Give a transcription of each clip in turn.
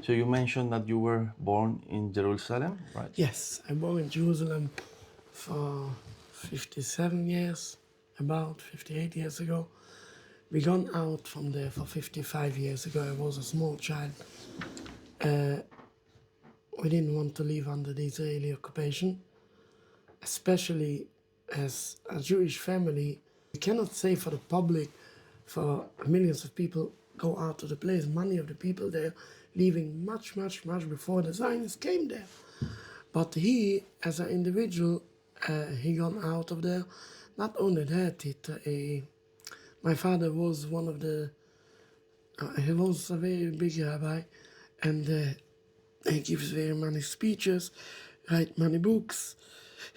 So you mentioned that you were born in Jerusalem, right? Yes, I born in Jerusalem for 57 years, about 58 years ago. We gone out from there for 55 years ago. I was a small child. We didn't want to live under the Israeli occupation, especially as a Jewish family. We cannot say for the public, for millions of people go out to the place. Many of the people there leaving much before the Zionists came there. But he, as an individual, he gone out of there. Not only that, my father was one of the, he was a very big rabbi, and he gives very many speeches, write many books,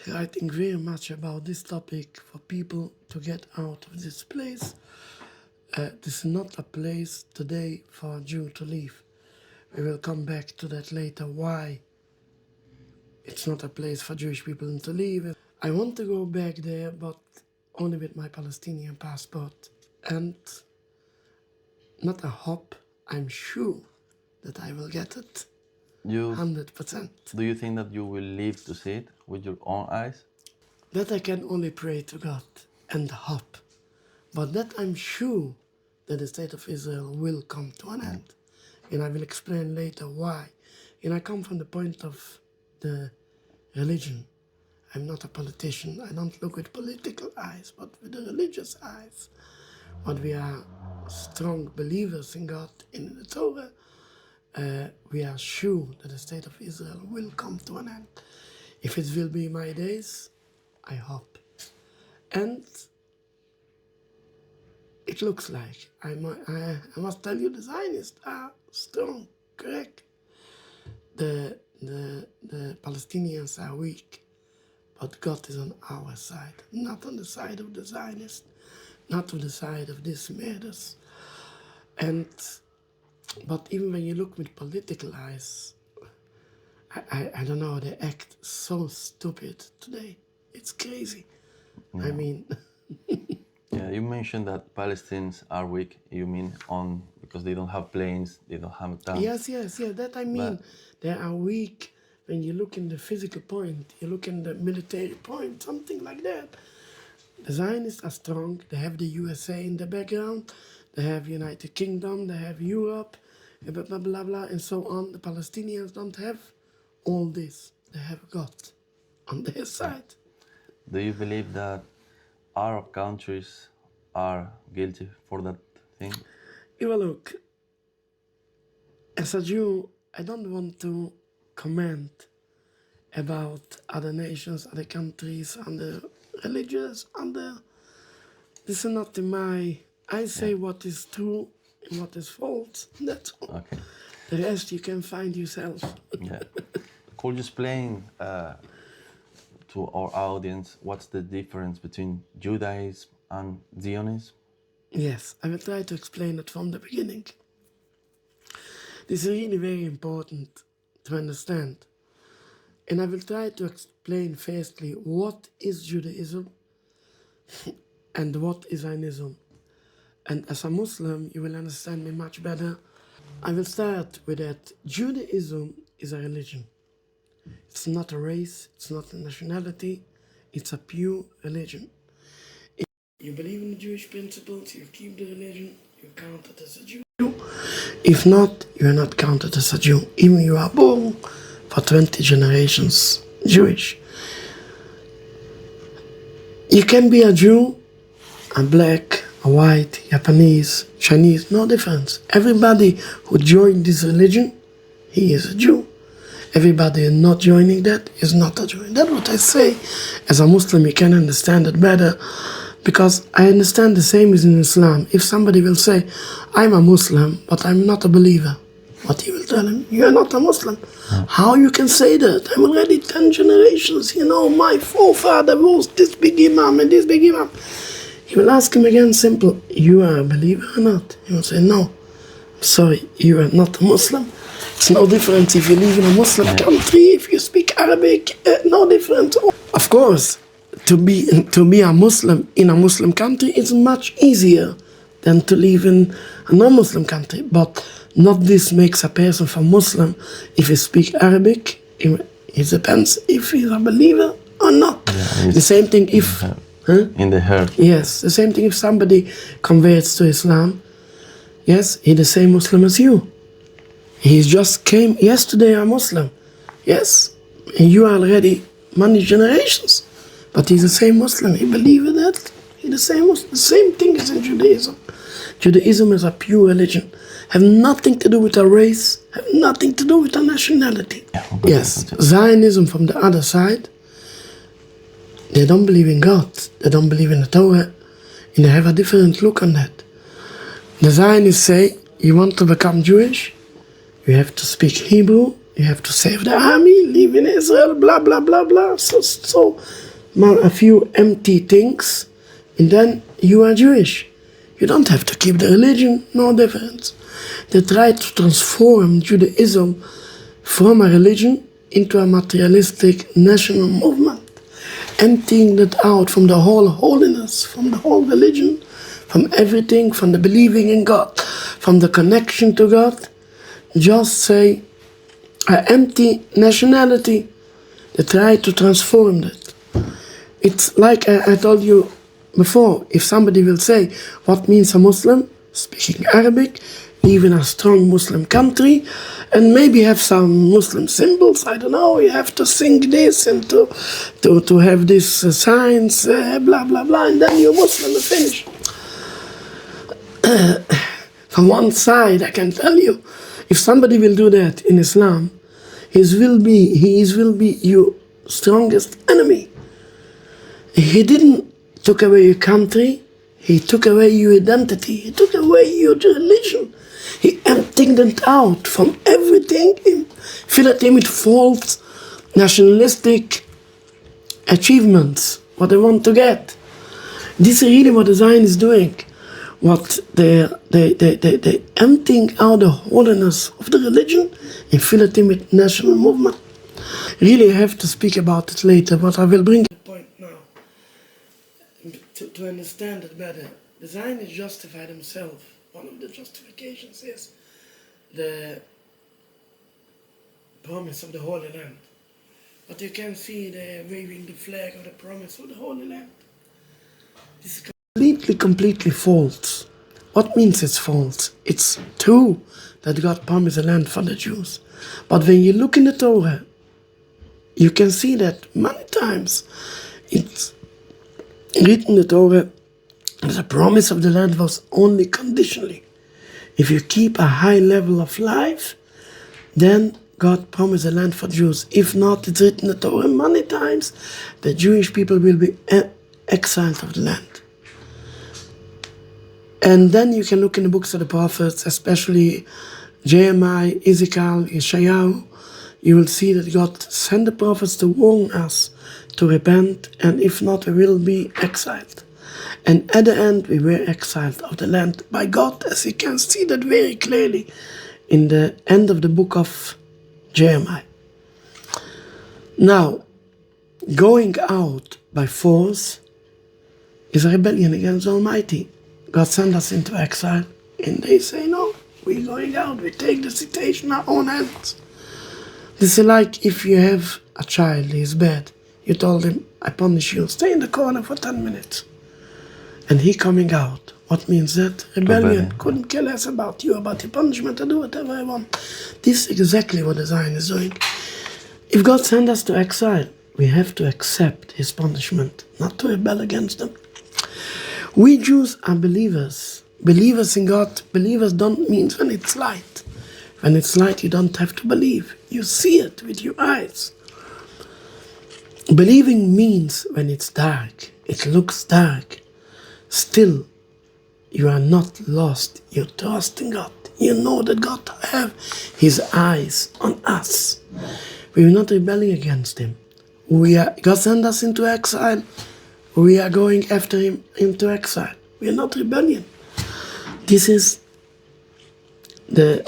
writing very much about this topic for people to get out of this place. This is not a place today for a Jew to live. We will come back to that later, why it's not a place for Jewish people to live. I want to go back there, but only with my Palestinian passport. And not a hope, I'm sure that I will get it. 100%. Do you think that you will live to see it with your own eyes? That I can only pray to God and hope. But that I'm sure that the state of Israel will come to an end. And I will explain later why. And I come from the point of the religion. I'm not a politician. I don't look with political eyes, but with the religious eyes. But we are strong believers in God, in the Torah. We are sure that the state of Israel will come to an end. If it will be my days, I hope. And it looks like, I must tell you, the Zionists are strong, correct? The Palestinians are weak, but God is on our side, not on the side of the Zionists, not on the side of these murders. But even when you look with political eyes, I don't know, they act so stupid today. It's crazy. Yeah. I mean... Yeah, you mentioned that Palestinians are weak. You mean because they don't have planes, they don't have tanks? Yes, that I mean. They are weak when you look in the physical point, you look in the military point, something like that. The Zionists are strong. They have the USA in the background. They have United Kingdom. They have Europe, blah, blah, blah, blah, and so on. The Palestinians don't have all this. They have God on their side. Do you believe that Arab countries are guilty for that thing? Well, look, as a Jew, I don't want to comment about other nations, other countries, other religions, this is not in my... I say what is true and what is false, that's all. Okay. The rest you can find yourself. Yeah. Could you explain to our audience what's the difference between Judaism and Zionism? Yes, I will try to explain it from the beginning. This is really very important to understand. And I will try to explain firstly what is Judaism and what is Zionism. And as a Muslim, you will understand me much better. I will start with that. Judaism is a religion. It's not a race, it's not a nationality, it's a pure religion. If you believe in the Jewish principles, you keep the religion, you're counted as a Jew. If not, you are not counted as a Jew. Even you are born for 20 generations Jewish. You can be a Jew, a black, a white, Japanese, Chinese, no difference. Everybody who joined this religion, he is a Jew. Everybody not joining that is not a Jew. And that's what I say. As a Muslim, you can understand it better, because I understand the same as in Islam. If somebody will say, I'm a Muslim, but I'm not a believer, what he will tell him, you are not a Muslim. How you can say that? I'm already 10 generations, my forefather was this big imam and this big imam. He will ask him again simple, you are a believer or not? He will say, no, sorry, you are not a Muslim. It's no difference if you live in a Muslim country, if you speak Arabic, no difference. Of course, to be a Muslim in a Muslim country is much easier than to live in a non-Muslim country. But Not this makes a person from Muslim if he speak Arabic. It depends if he's a believer or not. Yeah, the same thing if... in the heart. Yes, the same thing if somebody converts to Islam. Yes, he's the same Muslim as you. He just came yesterday a Muslim. Yes, and you are already many generations. But he's the same Muslim. He believes that. He's the same Muslim. The same thing is in Judaism. Judaism is a pure religion. Have nothing to do with a race. Have nothing to do with a nationality. Yes, Zionism from the other side. They don't believe in God. They don't believe in the Torah. And they have a different look on that. The Zionists say, you want to become Jewish? You have to speak Hebrew. You have to save the army, live in Israel, blah, blah, blah, blah. So a few empty things. And then you are Jewish. You don't have to keep the religion, no difference. They try to transform Judaism from a religion into a materialistic national movement, emptying that out from the whole holiness, from the whole religion, from everything, from the believing in God, from the connection to God. Just say an empty nationality. They try to transform that. It's like I told you before, if somebody will say, what means a Muslim? Speaking Arabic, live in a strong Muslim country, and maybe have some Muslim symbols, I don't know, you have to sing this and to have this signs, blah, blah, blah, and then you're Muslim and finish. From one side, I can tell you, if somebody will do that in Islam, he will be your strongest enemy. He didn't took away your country, he took away your identity, he took away your religion. He emptied it out from everything, filled it with false nationalistic achievements, what they want to get. This is really what the Zion is doing. What they emptying out the holiness of the religion and fill it in with national movement. Really, I have to speak about it later, but I will bring the point now. To understand it better, the Zionists justify themselves. One of the justifications is the promise of the Holy Land. But you can see they're waving the flag of the promise of the Holy Land. This is completely false. What means it's false? It's true that God promised a land for the Jews. But when you look in the Torah, you can see that many times it's written in the Torah that the promise of the land was only conditionally. If you keep a high level of life, then God promised a land for Jews. If not, it's written in the Torah many times the Jewish people will be exiled of the land. And then you can look in the books of the prophets, especially Jeremiah, Ezekiel, Yeshayahu. You will see that God sent the prophets to warn us to repent, and if not, we will be exiled. And at the end, we were exiled of the land by God, as you can see that very clearly in the end of the book of Jeremiah. Now, going out by force is a rebellion against the Almighty. God sent us into exile, and they say, no, we're going out, we take the situation in our own hands. This is like if you have a child, he's bad. You told him, I punish you, stay in the corner for 10 minutes. And he coming out. What means that? Rebellion. Couldn't care less about you, about your punishment, I do whatever I want. This is exactly what the Zion is doing. If God sent us to exile, we have to accept his punishment, not to rebel against him. We Jews are believers. Believers in God. Believers don't mean when it's light. When it's light, you don't have to believe. You see it with your eyes. Believing means when it's dark, it looks dark. Still, you are not lost. You trust in God. You know that God have his eyes on us. We are not rebelling against him. God sent us into exile. We are going after him into exile. We are not rebellion. This is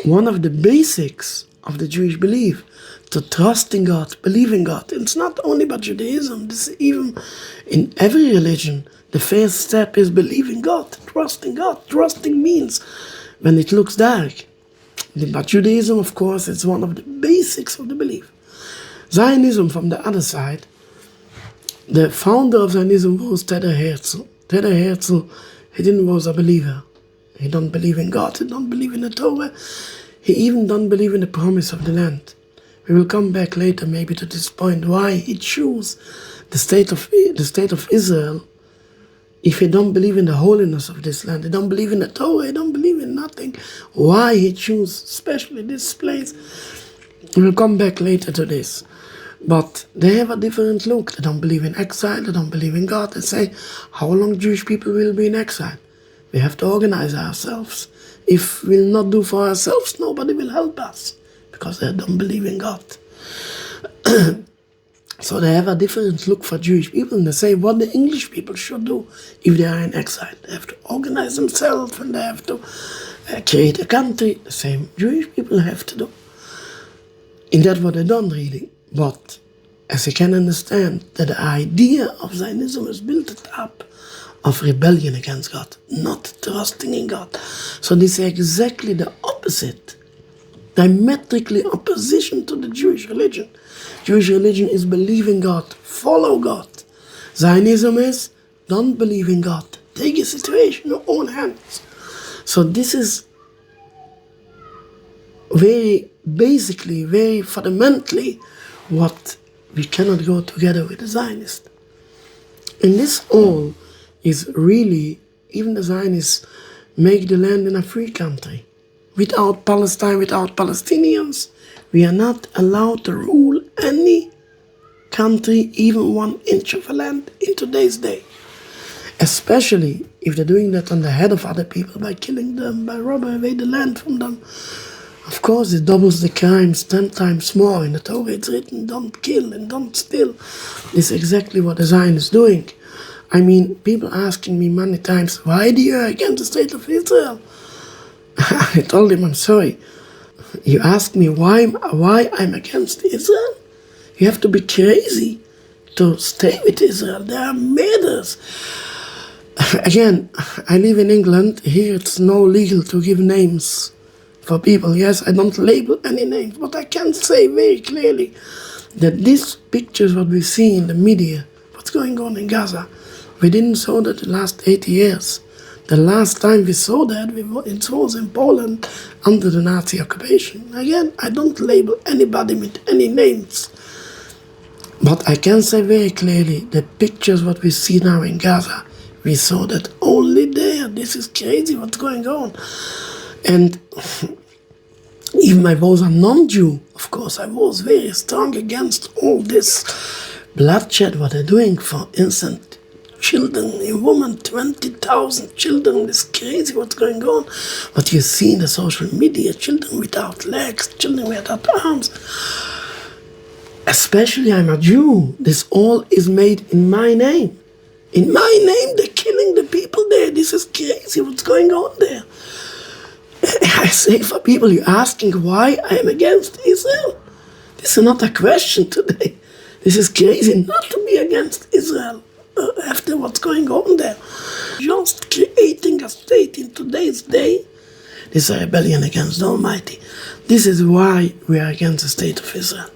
one of the basics of the Jewish belief, to trust in God, believe in God. And it's not only about Judaism, this is even in every religion. The first step is believing God, trusting God. Trusting means when it looks dark, But Judaism, of course, is one of the basics of the belief. Zionism, from the other side, the founder of Zionism was Theodor Herzl. Theodor Herzl, was a believer. He don't believe in God, he don't believe in the Torah, he even don't believe in the promise of the land. We will come back later maybe to this point why he chose the state of Israel if he don't believe in the holiness of this land, he don't believe in the Torah, he don't believe in nothing. Why he chose especially this place? We will come back later to this. But they have a different look. They don't believe in exile, they don't believe in God. They say, how long Jewish people will be in exile? We have to organize ourselves. If we'll not do for ourselves, nobody will help us, because they don't believe in God. So they have a different look for Jewish people, and they say what the English people should do if they are in exile. They have to organize themselves, and they have to create a country. The same Jewish people have to do. And that's what they done, really. But as you can understand, that the idea of Zionism is built up of rebellion against God, not trusting in God. So this is exactly the opposite, diametrically opposition to the Jewish religion. Jewish religion is believe in God, follow God. Zionism is don't believe in God, take your situation in your own hands. So this is very basically, very fundamentally what we cannot go together with the Zionists. And this all is really, even the Zionists make the land in a free country. Without Palestine, without Palestinians, we are not allowed to rule any country, even 1 inch of land in today's day. Especially if they're doing that on the head of other people by killing them, by robbing away the land from them. Of course, it doubles the crimes 10 times more. In the Torah it's written, don't kill and don't steal. This is exactly what the Zionists is doing. I mean, people asking me many times, why do you against the state of Israel? I told him, I'm sorry. You ask me why I'm against Israel? You have to be crazy to stay with Israel. They are murderers. Again, I live in England. Here it's no legal to give names for people. Yes, I don't label any names, but I can say very clearly that these pictures, what we see in the media, what's going on in Gaza, we didn't saw that the last 80 years. The last time we saw that, it was in Poland under the Nazi occupation. Again, I don't label anybody with any names. But I can say very clearly, the pictures what we see now in Gaza, we saw that only there. This is crazy what's going on. And even I was a non-Jew, of course, I was very strong against all this bloodshed, what they're doing, for instance. Children, a woman, 20,000 children, it's crazy what's going on. What you see in the social media, children without legs, children without arms. Especially I'm a Jew, this all is made in my name. In my name, they're killing the people there. This is crazy what's going on there. I say for people, you're asking why I am against Israel. This is not a question today. This is crazy not to be against Israel. After what's going on there. Just creating a state in today's day, this is a rebellion against the Almighty. This is why we are against the state of Israel.